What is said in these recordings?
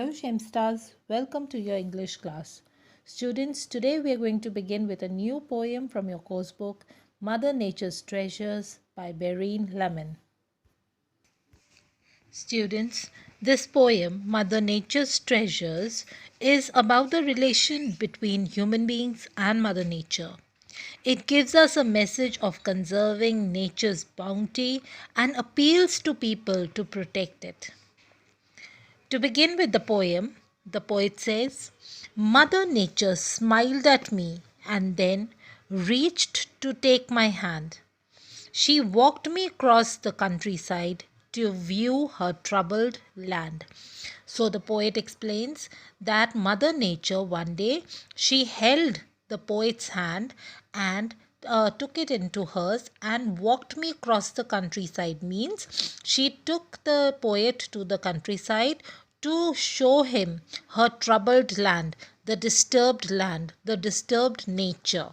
Hello, Shemstars. Welcome to your English class. Students, today we are going to begin with a new poem from your course book, Mother Nature's Treasures by Bereen Lemon. Students, this poem, Mother Nature's Treasures, is about the relation between human beings and Mother Nature. It gives us a message of conserving nature's bounty and appeals to people to protect it. To begin with the poet says, Mother Nature smiled at me and then reached to take my hand. She walked me across the countryside to view her troubled land. So the poet explains that Mother Nature one day she held the poet's hand and took it into hers and walked me across the countryside means she took the poet to the countryside to show him her troubled land, the disturbed nature.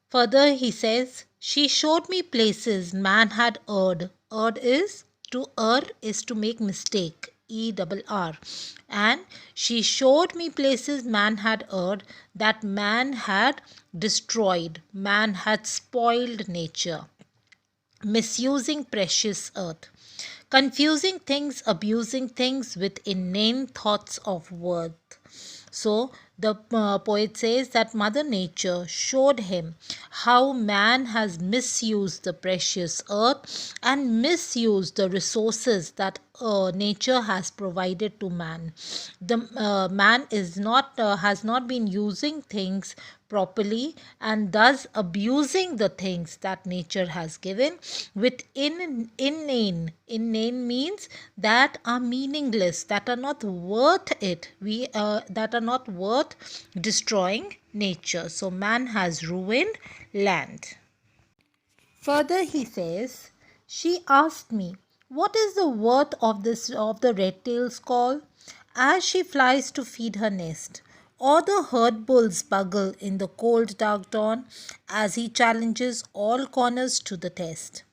Further, he says, she showed me places man had erred. Erred is to err is to make mistake. ERR. And she showed me places man had erred, that man had destroyed. Man had spoiled nature, misusing precious earth, confusing things, abusing things with inane thoughts of worth. So the poet says that Mother Nature showed him how man has misused the precious earth and misused the resources that nature has provided to man. The man is not has not been using things properly and thus abusing the things that nature has given with inane means that are meaningless, that are not worth it, that are not worth destroying nature. So man has ruined land. Further, he says, she asked me, what is the worth of the red-tail's call as she flies to feed her nest, or the herd bull's bugle in the cold dark dawn as he challenges all corners to the test.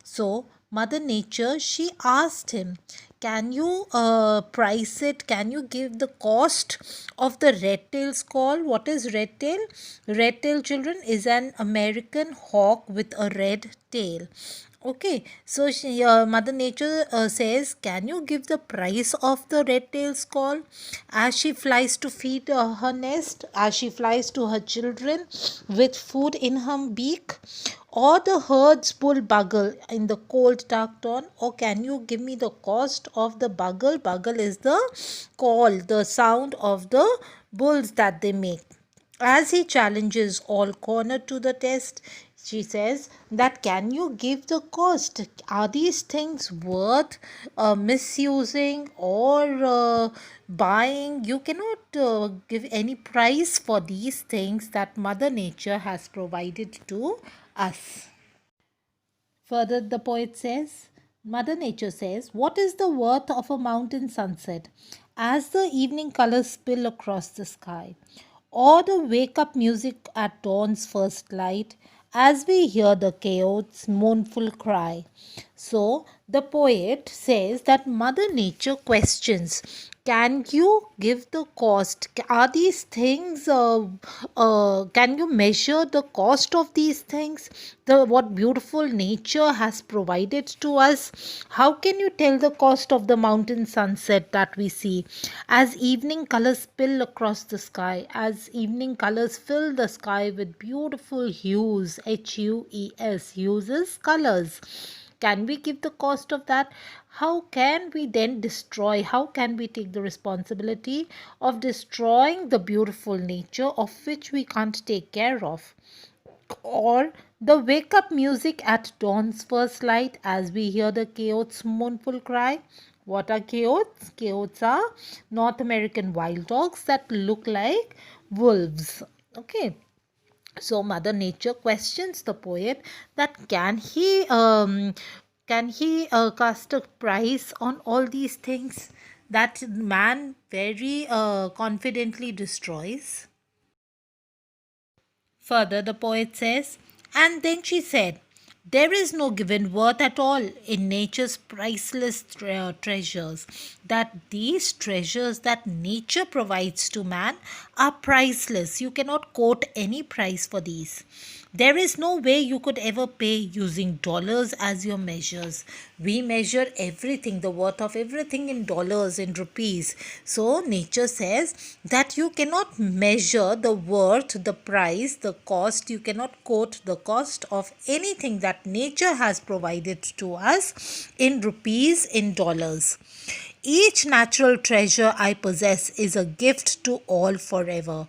So Mother Nature, she asked him, can you price it? Can you give the cost of the red tail's call? What is red tail? Red tail, children, is an American hawk with a red tail. Okay, so Mother Nature says, can you give the price of the red tail's call as she flies to feed her nest, as she flies to her children with food in her beak, or the herd's bull bugle in the cold dark dawn? Or can you give me the cost of the bugle? Bugle is the call, the sound of the bulls that they make. As he challenges all corner to the test, she says that can you give the cost? Are these things worth misusing or buying? You cannot give any price for these things that Mother Nature has provided to us. Further, the poet says, Mother Nature says, what is the worth of a mountain sunset as the evening colors spill across the sky, or the wake up music at dawn's first light as we hear the coyote's mournful cry? So, the poet says that Mother Nature questions, can you give the cost? Are these things, can you measure the cost of these things? What beautiful nature has provided to us? How can you tell the cost of the mountain sunset that we see as evening colors spill across the sky, as evening colors fill the sky with beautiful hues? HUES, hues, colors. Can we give the cost of that? How can we then destroy? How can we take the responsibility of destroying the beautiful nature of which we can't take care of? Or the wake up music at dawn's first light as we hear the coyote's mournful cry. What are coyotes? Coyotes are North American wild dogs that look like wolves. Okay. So Mother Nature questions the poet that can he cast a price on all these things that man very confidently destroys? Further, the poet says, and then she said, There is no given worth at all in nature's priceless treasures. That these treasures that nature provides to man are priceless. You cannot quote any price for these. There is no way you could ever pay using dollars as your measures. We measure everything, the worth of everything in dollars, in rupees. So nature says that you cannot measure the worth, the price, the cost. You cannot quote the cost of anything that nature has provided to us in rupees, in dollars. Each natural treasure I possess is a gift to all forever.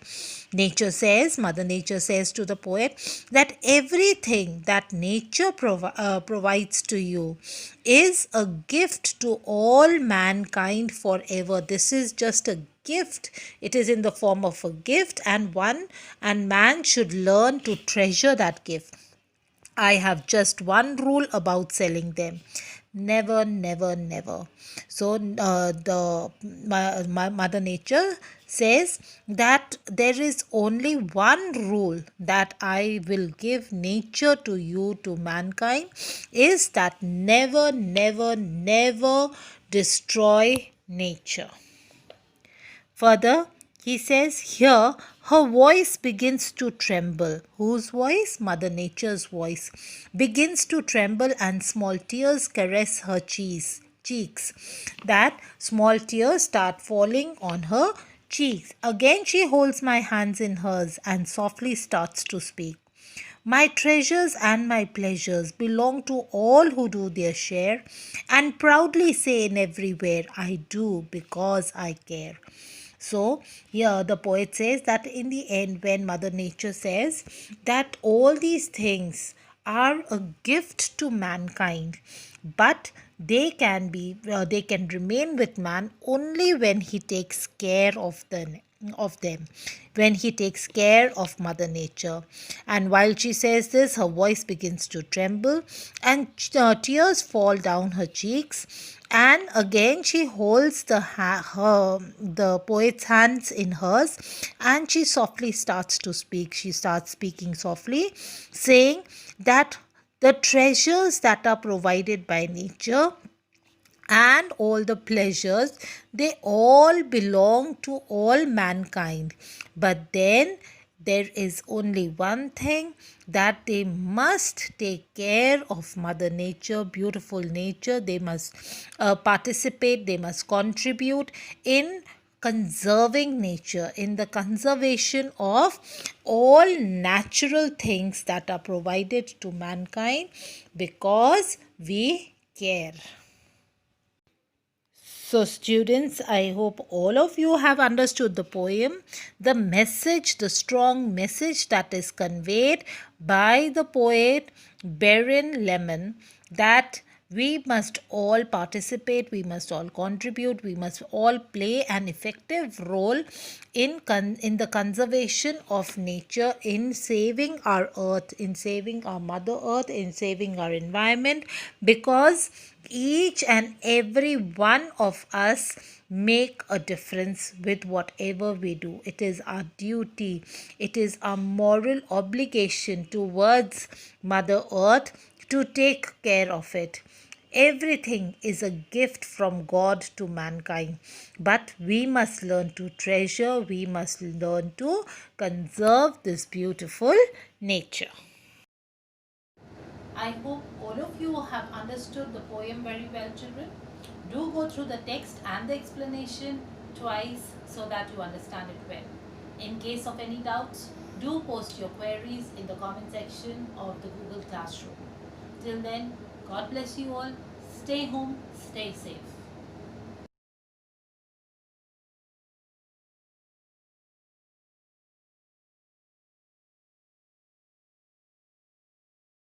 Nature says, Mother Nature says to the poet, that everything that nature provides to you is a gift to all mankind forever. This is just a gift. It is in the form of a gift, and man should learn to treasure that gift. I have just one rule about selling them: never, never, never. So, my Mother Nature says that there is only one rule that I will give nature to you, to mankind, is that never, never, never destroy nature. Further, he says here, her voice begins to tremble. Whose voice? Mother Nature's voice. Begins to tremble, and small tears caress her cheeks. That small tears start falling on her cheeks. Again, she holds my hands in hers and softly starts to speak. My treasures and my pleasures belong to all who do their share and proudly say in everywhere, I do because I care. So, here the poet says that in the end, when Mother Nature says that all these things are a gift to mankind, but they can remain with man only when he takes care of them, when he takes care of Mother Nature. And while she says this, her voice begins to tremble and tears fall down her cheeks. And again she holds the poet's hands in hers, and she softly starts to speak. She starts speaking softly, saying that the treasures that are provided by nature and all the pleasures, they all belong to all mankind. But then there is only one thing, that they must take care of Mother Nature, beautiful nature. They must participate, they must contribute in conserving nature, in the conservation of all natural things that are provided to mankind, because we care. So, students, I hope all of you have understood the poem, the message, the strong message that is conveyed by the poet Berin Lemon, that we must all participate, we must all contribute, we must all play an effective role in the conservation of nature, in saving our earth, in saving our Mother Earth, in saving our environment, because each and every one of us make a difference with whatever we do. It is our duty, it is our moral obligation towards Mother Earth to take care of it. Everything is a gift from God to mankind, but we must learn to treasure, we must learn to conserve this beautiful nature. I hope all of you have understood the poem very well, children. Do go through the text and the explanation twice so that you understand it well. In case of any doubts, do post your queries in the comment section of the Google Classroom. Till then, God bless you all. Stay home, stay safe.